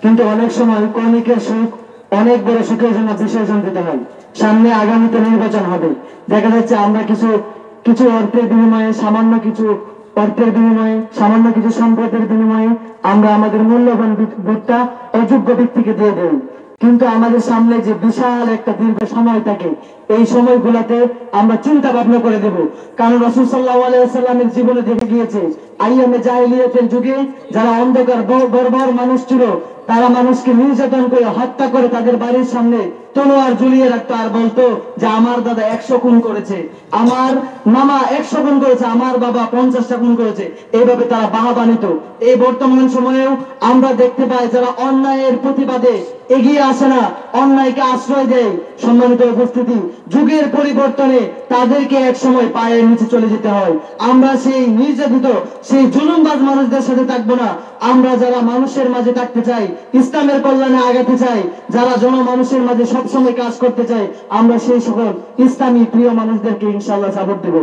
কিন্তু অনেক সময় কর্মীকের সুখ অনেক বড় সুখের জন্য বিসর্জন দিতে হয়। সামনে আগামীতে নির্বাচন হবে, দেখা যাচ্ছে আমরা কিছু কিছু অর্থের বিনিময়ে সামান্য কিছু সম্পদের বিনিময়ে আমরা আমাদের মূল্যবান ভোটটা অযোগ্য ব্যক্তিকে দিয়ে দেই। কিন্তু আমাদের সামনে যে বিশাল একটা দীর্ঘ সময় থাকে, এই সময়গুলোতে আমরা চিন্তা ভাবনা করে দেব। কারণ রাসূল সাল্লাল্লাহু আলাইহি ওয়াসাল্লামের জীবনে দেখে গিয়েছে, আইয়ামে জাহেলিয়াতের যুগে যারা অন্ধকার বর্বর মানুষ ছিল, তারা মানুষকে নির্যাতন করে হত্যা করে তাদের বাড়ির সামনে তলোয়ার ঝুলিয়ে রাখতো আর বলতো যে আমার দাদা 100 খুন করেছে, আমার মামা 100 খুন করেছে, আমার বাবা 50টা খুন করেছে। এইভাবে তারা বাহবা নিত। এই বর্তমান সময়েও আমরা দেখতে পাই যারা অন্যায়ের প্রতিবাদে এগিয়ে আসে না, অন্যায়কে আশ্রয় দেয়, সম্মানিত উপস্থিতি, যুগের পরিবর্তনে তাদেরকে এক সময় পায়ের নিচে চলে যেতে হয়। আমরা সেই নির্যাতিত, সেই জুলুমবাজ মানুষদের সাথে থাকবো না। আমরা যারা মানুষের মাঝে থাকতে চাই, ইসলামের কল্যাণে আগাতে চাই, যারা জনমানুষের মাঝে সবসময় কাজ করতে চাই, আমরা সেই সকল ইসলামী প্রিয় মানুষদেরকে ইনশাআল্লাহ সাপোর্ট দেব।